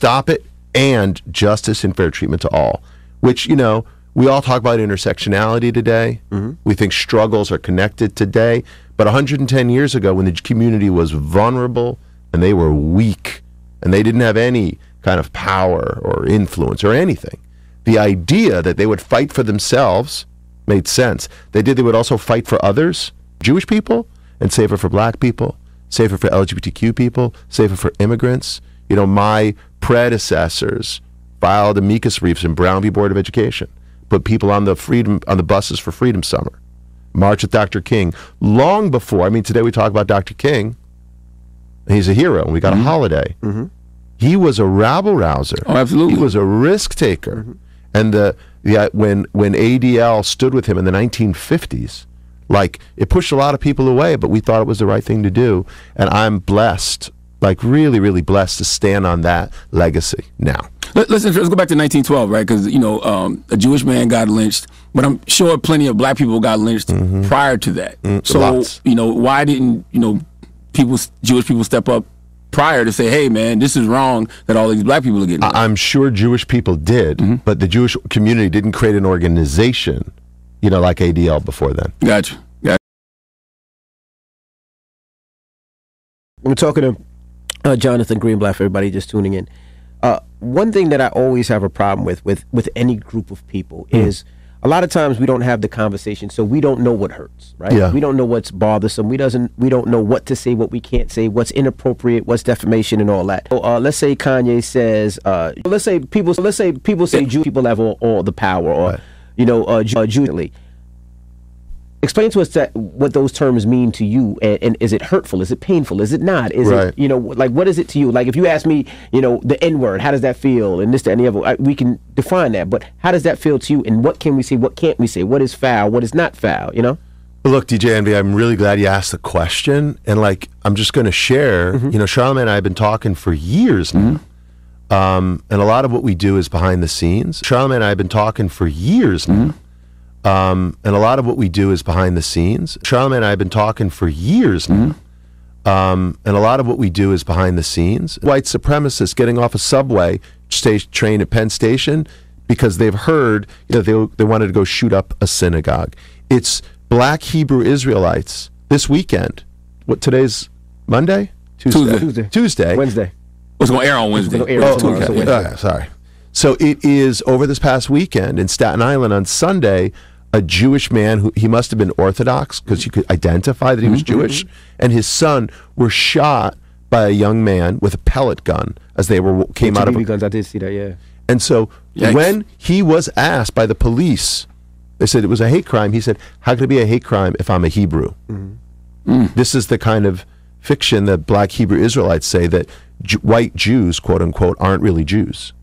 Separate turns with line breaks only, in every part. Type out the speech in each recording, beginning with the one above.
stop it, and justice and fair treatment to all, which, you know, we all talk about intersectionality today. We think struggles are connected today. But 110 years ago, when the community was vulnerable and they were weak and they didn't have any kind of power or influence or anything, the idea that they would fight for themselves made sense. They would also fight for others, Jewish people, and save it for black people, save it for LGBTQ people, save it for immigrants. You know, my predecessors filed amicus briefs in Brown v. Board of Education, put people on the buses for Freedom Summer, march with Dr. King, long before. I mean, today we talk about Dr. King. He's a hero, and we got a holiday. He was a rabble rouser.
Oh, absolutely.
He was a risk taker. And when ADL stood with him in the 1950s, like, it pushed a lot of people away, but we thought it was the right thing to do. And I'm blessed, like really, really blessed to stand on that legacy now.
Let's go back to 1912, right? Because, you know, a Jewish man got lynched, but I'm sure plenty of black people got lynched prior to that. So,
Lots.
you know, why didn't, you know, Jewish people step up prior to say, hey, man, this is wrong that all these black people are getting lynched?
I'm sure Jewish people did, but the Jewish community didn't create an organization, you know, like ADL before then.
Gotcha.
We're talking to Jonathan Greenblatt, for everybody just tuning in. One thing that I always have a problem with any group of people is a lot of times we don't have the conversation, so we don't know what hurts, right?
Yeah.
We don't know what's bothersome. We don't know what to say, what we can't say, what's inappropriate, what's defamation, and all that. So, let's say Kanye says, let's say people say Jewish people have all the power, or
Right.
you know, Jews. Explain to us what those terms mean to you, and is it hurtful? Is it painful? Is it not? Is it, you know, like, what is it to you? Like, if you ask me, you know, the N-word, how does that feel? And this, that, and the other, we can define that. But how does that feel to you? And what can we say? What can't we say? What is foul? What is not foul? You know?
Well, look, DJ Envy, I'm really glad you asked the question. And, like, I'm just going to share, you know, Charlamagne and I have been talking for years now. And a lot of what we do is behind the scenes. Charlamagne and I have been talking for years now. And a lot of what we do is behind the scenes. Charlamagne and I have been talking for years now. And a lot of what we do is behind the scenes. White supremacists getting off a subway train at Penn Station because they've heard, you know, they wanted to go shoot up a synagogue. It's black Hebrew Israelites this weekend. What, today's Monday? Tuesday.
Wednesday.
It's going to air on Wednesday.
Sorry. So it is over this past weekend in Staten Island on Sunday. A Jewish man who he must have been Orthodox because you could identify that he was Jewish, and his son were shot by a young man with a pellet gun as they came out of
guns. I did see that, yeah.
And so when he was asked by the police, they said it was a hate crime. He said, "How could it be a hate crime if I'm a Hebrew?" This is the kind of fiction that black Hebrew Israelites say, that white Jews, quote unquote, aren't really Jews.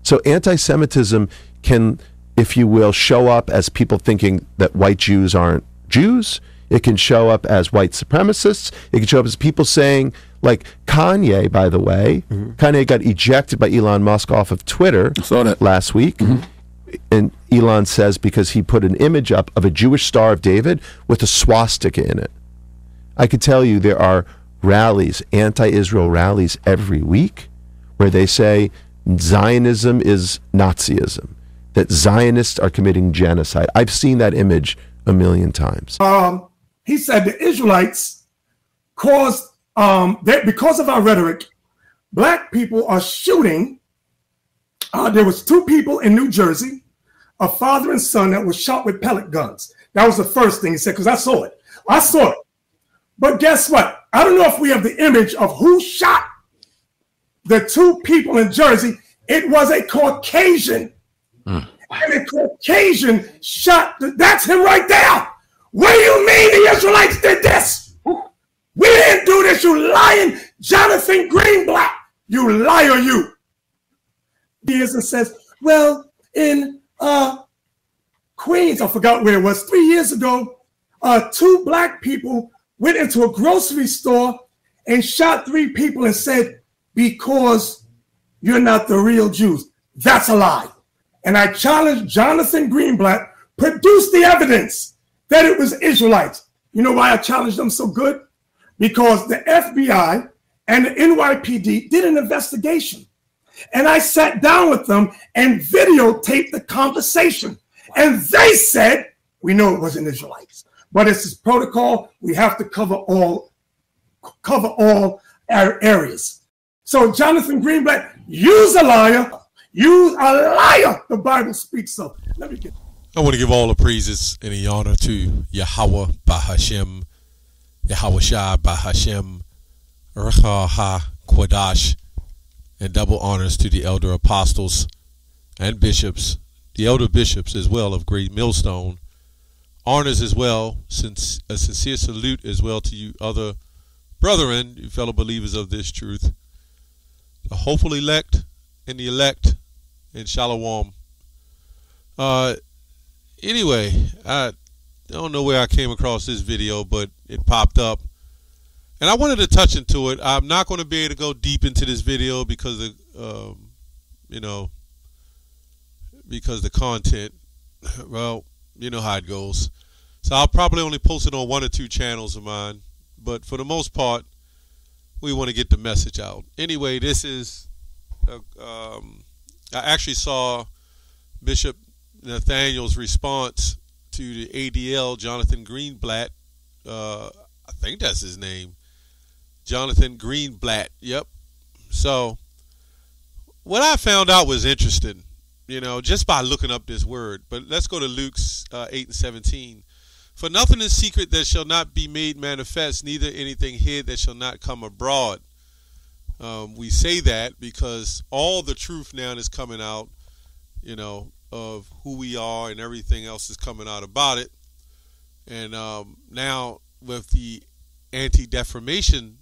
So anti-Semitism can, if you will, show up as people thinking that white Jews aren't Jews. It can show up as white supremacists. It can show up as people saying, like Kanye, by the way. Kanye got ejected by Elon Musk off of Twitter last week. And Elon says because he put an image up of a Jewish Star of David with a swastika in it. I could tell you there are rallies, anti-Israel rallies every week where they say Zionism is Nazism, that Zionists are committing genocide. I've seen that image a million times.
He said the Israelites caused, because of our rhetoric, black people are shooting. There was 2 people in New Jersey, a father and son, that was shot with pellet guns. That was the first thing he said, because I saw it. But guess what? I don't know if we have the image of who shot the 2 people in Jersey. It was a Caucasian. And a Caucasian shot. That's him right there. What do you mean the Israelites did this? We didn't do this, you lying Jonathan Greenblatt. You liar, you. He is and says, well, in Queens, I forgot where it was, 3 years ago, 2 black people went into a grocery store and shot 3 people and said, because you're not the real Jews. That's a lie. And I challenge Jonathan Greenblatt, produce the evidence that it was Israelites. You know why I challenged them so good? Because the FBI and the NYPD did an investigation. And I sat down with them and videotaped the conversation. And they said, we know it wasn't Israelites, but it's this protocol. We have to cover all areas. So Jonathan Greenblatt, you's a liar. You's a liar, the Bible speaks of. Let me get.
I want to give all the praises and the honor to Yahweh Bahashem, Yahweh Shai Bahashem, Recha Ha Quadash, and double honors to the elder apostles and bishops, the elder bishops as well of Great Millstone. Honors as well, since a sincere salute as well to you other brethren, you fellow believers of this truth, the hopeful elect and the elect, and Shalom. Anyway, I don't know where I came across this video, but it popped up. And I wanted to touch into it. I'm not going to be able to go deep into this video because of, because the content, well, you know how it goes. So I'll probably only post it on 1 or 2 channels of mine. But for the most part, we want to get the message out. Anyway, this is, I actually saw Bishop Nathaniel's response to the ADL, Jonathan Greenblatt. I think that's his name. Jonathan Greenblatt. Yep. So what I found out was interesting, just by looking up this word. But let's go to Luke 8:17. For nothing is secret that shall not be made manifest, neither anything hid that shall not come abroad. We say that because all the truth now is coming out, of who we are, and everything else is coming out about it. And now with the Anti-Defamation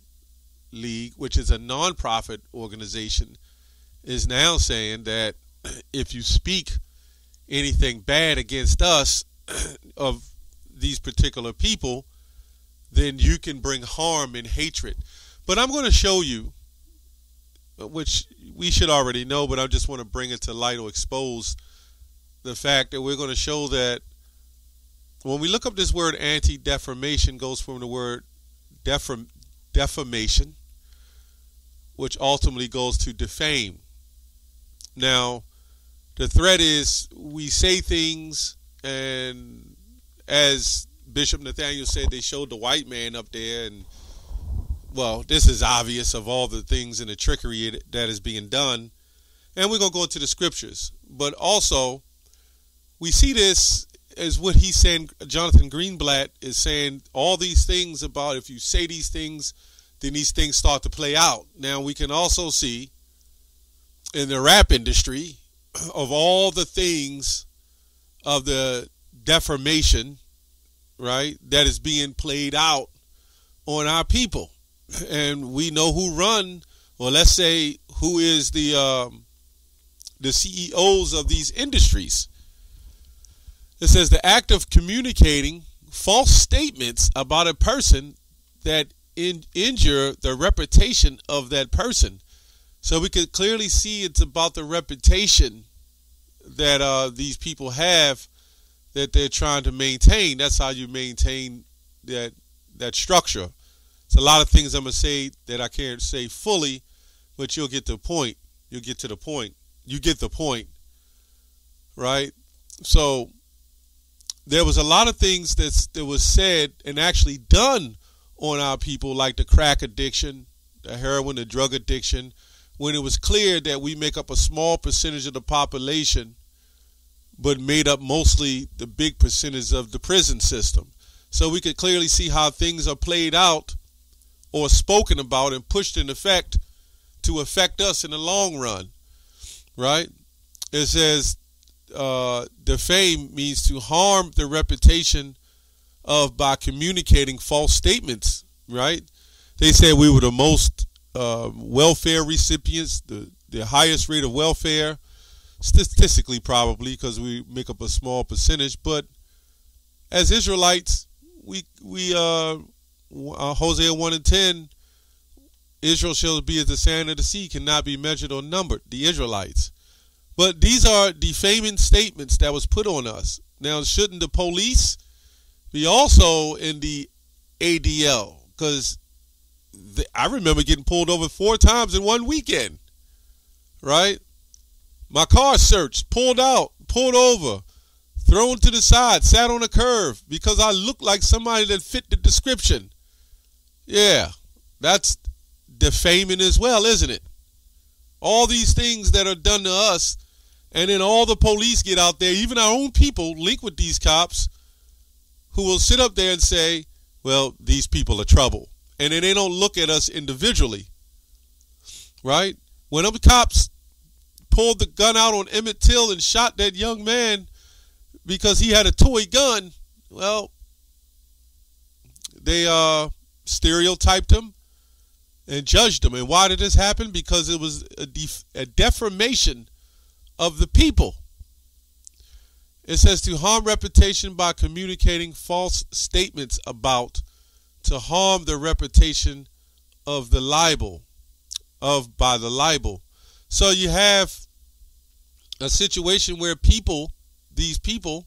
League, which is a non-profit organization, is now saying that if you speak anything bad against us of these particular people, then you can bring harm and hatred. But I'm going to show you, which we should already know, but I just want to bring it to light or expose the fact that we're going to show that when we look up this word anti-defamation, goes from the word defamation, which ultimately goes to defame. Now, the threat is we say things, and as Bishop Nathaniel said, they showed the white man up there, and well, this is obvious of all the things and the trickery that is being done. And we're going to go into the scriptures. But also, we see this as what he's saying. Jonathan Greenblatt is saying all these things about if you say these things, then these things start to play out. Now, we can also see in the rap industry of all the things of the defamation, right, that is being played out on our people. And we know who run, or let's say who is the CEOs of these industries. It says the act of communicating false statements about a person that injure the reputation of that person. So we can clearly see it's about the reputation that these people have that they're trying to maintain. That's how you maintain that structure. It's a lot of things I'm going to say that I can't say fully, but you'll get the point. You'll get to the point. You get the point, right? So there was a lot of things that was said and actually done on our people, like the crack addiction, the heroin, the drug addiction, when it was clear that we make up a small percentage of the population, but made up mostly the big percentage of the prison system. So we could clearly see how things are played out or spoken about and pushed in effect to affect us in the long run, right? It says defame means to harm the reputation of by communicating false statements, right? They said we were the most welfare recipients, the highest rate of welfare, statistically probably, because we make up a small percentage. But as Israelites, we Hosea 1:10, Israel shall be as the sand of the sea, cannot be measured or numbered, the Israelites. But these are defaming statements that was put on us. Now, shouldn't the police be also in the ADL? Because I remember getting pulled over 4 times in one weekend, right? My car searched, pulled out, pulled over, thrown to the side, sat on a curve because I looked like somebody that fit the description. Yeah, that's defaming as well, isn't it? All these things that are done to us, and then all the police get out there, even our own people link with these cops who will sit up there and say, well, these people are trouble. And then they don't look at us individually, right? When them cops pulled the gun out on Emmett Till and shot that young man because he had a toy gun, well, they stereotyped him and judged him. And why did this happen? Because it was a defamation of the people. It says to harm reputation by communicating false statements about, to harm the reputation of the libel, by the libel. So you have a situation where these people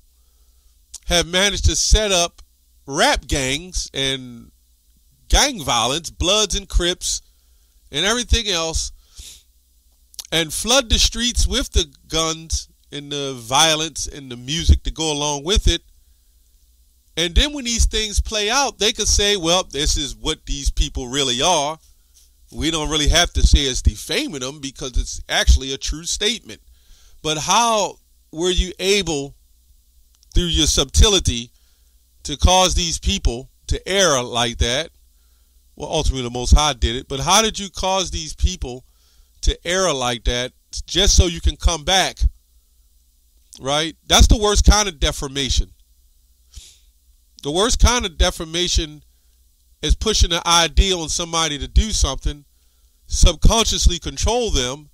have managed to set up rap gangs and gang violence, Bloods and Crips and everything else, and flood the streets with the guns and the violence and the music to go along with it. And then when these things play out, they could say, well, this is what these people really are. We don't really have to say it's defaming them because it's actually a true statement. But how were you able, through your subtlety, to cause these people to err like that? Well, ultimately the Most High did it. But how did you cause these people to err like that just so you can come back? Right? That's the worst kind of defamation. The worst kind of defamation is pushing an idea on somebody to do something, subconsciously control them,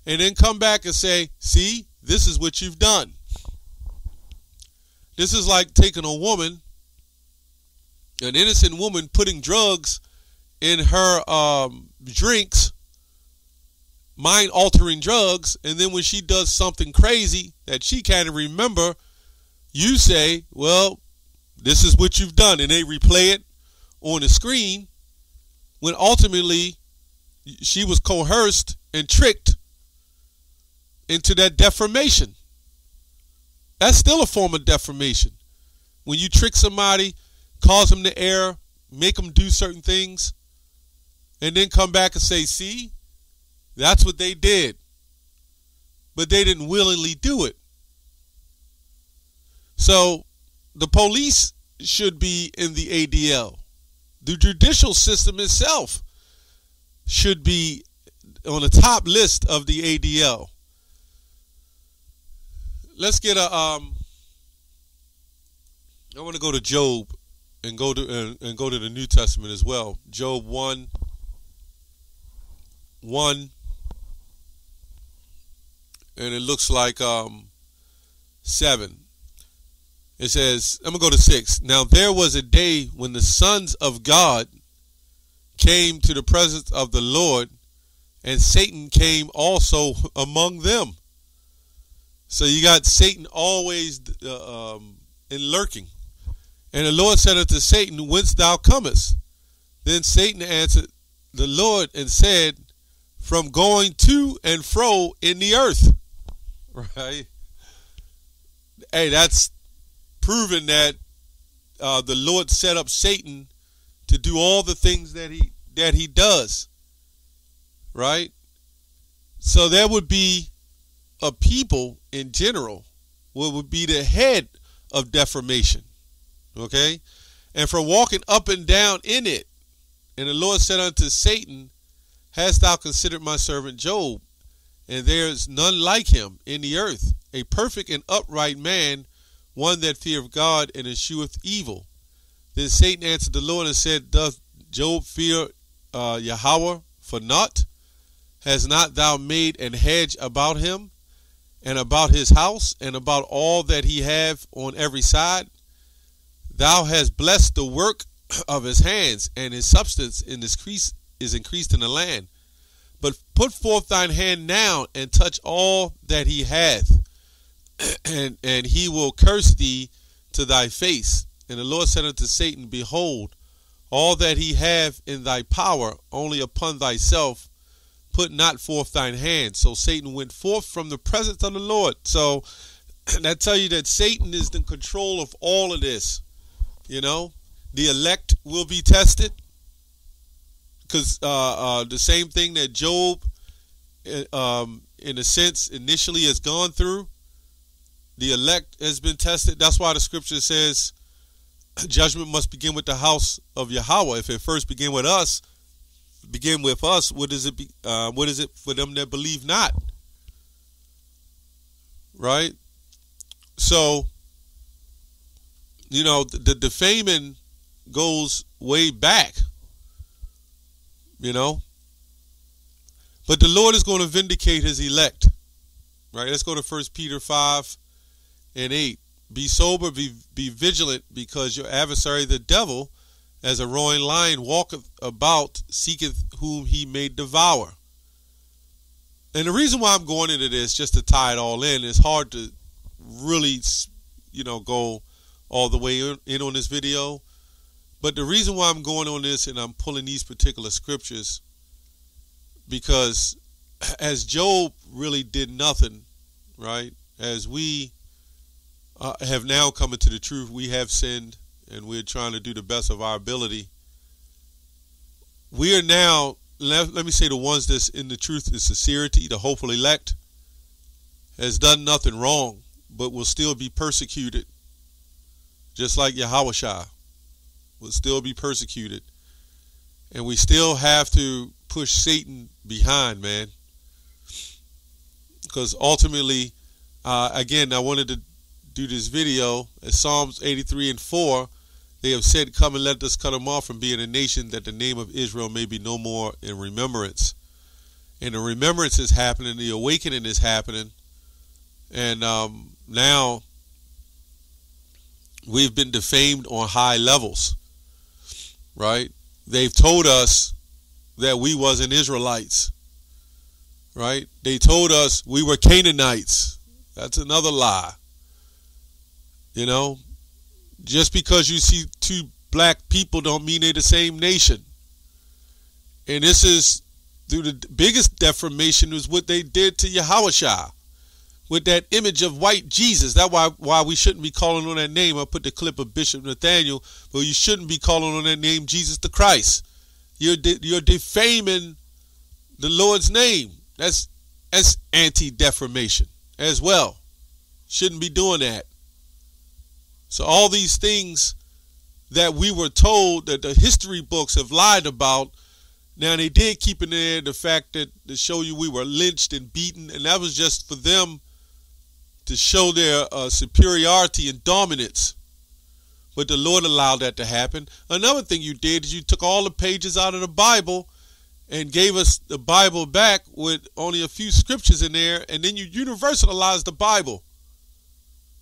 and then come back and say, see, this is what you've done. This is like taking a woman, an innocent woman, putting drugs in her drinks, mind-altering drugs, and then when she does something crazy that she can't remember, you say, well, this is what you've done, and they replay it on the screen when ultimately she was coerced and tricked into that defamation. That's still a form of defamation. When you trick somebody, cause them to err, make them do certain things, and then come back and say, see, that's what they did. But they didn't willingly do it. So the police should be in the ADL. The judicial system itself should be on the top list of the ADL. Let's get I want to go to Job and go to the New Testament as well. Job 1:1, and it looks like 7. It says, I'm going to go to 6. Now there was a day when the sons of God came to the presence of the Lord, and Satan came also among them. So you got Satan always in lurking. And the Lord said unto Satan, whence thou comest? Then Satan answered the Lord and said, from going to and fro in the earth. Right? Hey, that's proven that the Lord set up Satan to do all the things that he does. Right? So there would be a people in general what would be the head of defamation. Okay? And for walking up and down in it. And the Lord said unto Satan, hast thou considered my servant Job? And there is none like him in the earth, a perfect and upright man, one that feareth God and escheweth evil. Then Satan answered the Lord and said, doth Job fear Yahweh for naught? Has not thou made an hedge about him, and about his house, and about all that he have on every side? Thou hast blessed the work of his hands, and his substance is increased in the land. But put forth thine hand now, and touch all that he hath, and he will curse thee to thy face. And the Lord said unto Satan, behold, all that he have in thy power, only upon thyself put not forth thine hand. So Satan went forth from the presence of the Lord. So that tell you that Satan is in control of all of this. You know, the elect will be tested, because the same thing that Job, in a sense, initially has gone through, the elect has been tested. That's why the scripture says judgment must begin with the house of Yahweh. If it first begin with us, what is it? What is it for them that believe not? Right. So, you know, the defaming goes way back. You know, but the Lord is going to vindicate his elect. Right. Let's go to 1 Peter 5:8. Be sober, be vigilant, because your adversary, the devil, as a roaring lion, walketh about, seeketh whom he may devour. And the reason why I'm going into this, just to tie it all in, it's hard to really, you know, go all the way in on this video. But the reason why I'm going on this and I'm pulling these particular scriptures, because as Job really did nothing, right? As we have now come into the truth, we have sinned, and we're trying to do the best of our ability. We are now, let me say, the ones that's in the truth and sincerity, the hopeful elect, has done nothing wrong, but will still be persecuted, just like Yahushua will still be persecuted. And we still have to push Satan behind, man, because ultimately, again, I wanted to do this video, as Psalms 83:4, they have said, come and let us cut them off from being a nation, that the name of Israel may be no more in remembrance. And the remembrance is happening, the awakening is happening, and now we've been defamed on high levels, right? They've told us that we wasn't Israelites, right? They told us we were Canaanites. That's another lie. You know, just because you see two black people don't mean they're the same nation. And this is through the biggest deformation is what they did to Yahushua with that image of white Jesus. That's why we shouldn't be calling on that name. I put the clip of Bishop Nathaniel, but you shouldn't be calling on that name, Jesus the Christ. You're defaming the Lord's name. That's anti-defamation as well. Shouldn't be doing that. So all these things that we were told that the history books have lied about, now they did keep in there the fact that to show you we were lynched and beaten, and that was just for them to show their superiority and dominance. But the Lord allowed that to happen. Another thing you did is you took all the pages out of the Bible and gave us the Bible back with only a few scriptures in there, and then you universalized the Bible.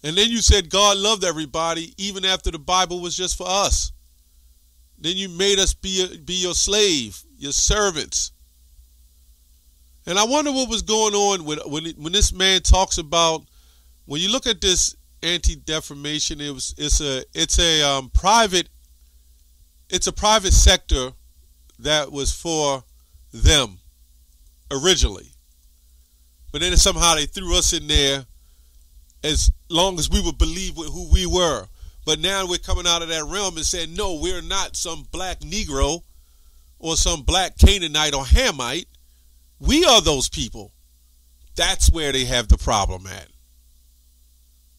And then you said God loved everybody even after the Bible was just for us. Then you made us be your slave, your servants. And I wonder what was going on when this man talks about, when you look at this anti-defamation, it's a private sector that was for them originally. But then somehow they threw us in there as long as we would believe with who we were. But now we're coming out of that realm and saying, no, we're not some black Negro or some black Canaanite or Hamite. We are those people. That's where they have the problem at.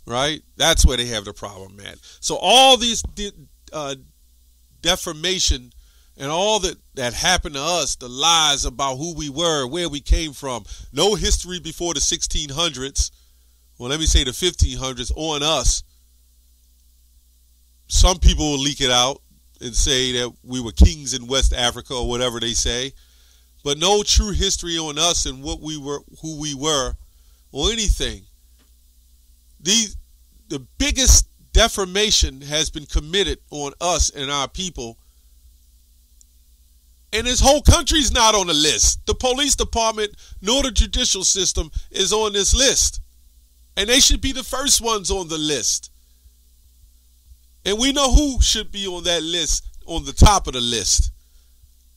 Right? That's where they have the problem at. So all these defamation and all that happened to us, the lies about who we were, where we came from, no history before the 1600s, well, let me say the 1500s, on us. Some people will leak it out and say that we were kings in West Africa or whatever they say, but no true history on us and what we were, who we were, or anything. The biggest defamation has been committed on us and our people, and this whole country's not on the list. The police department nor the judicial system is on this list, and they should be the first ones on the list. And we know who should be on that list, on the top of the list.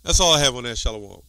That's all I have on that. Shalom.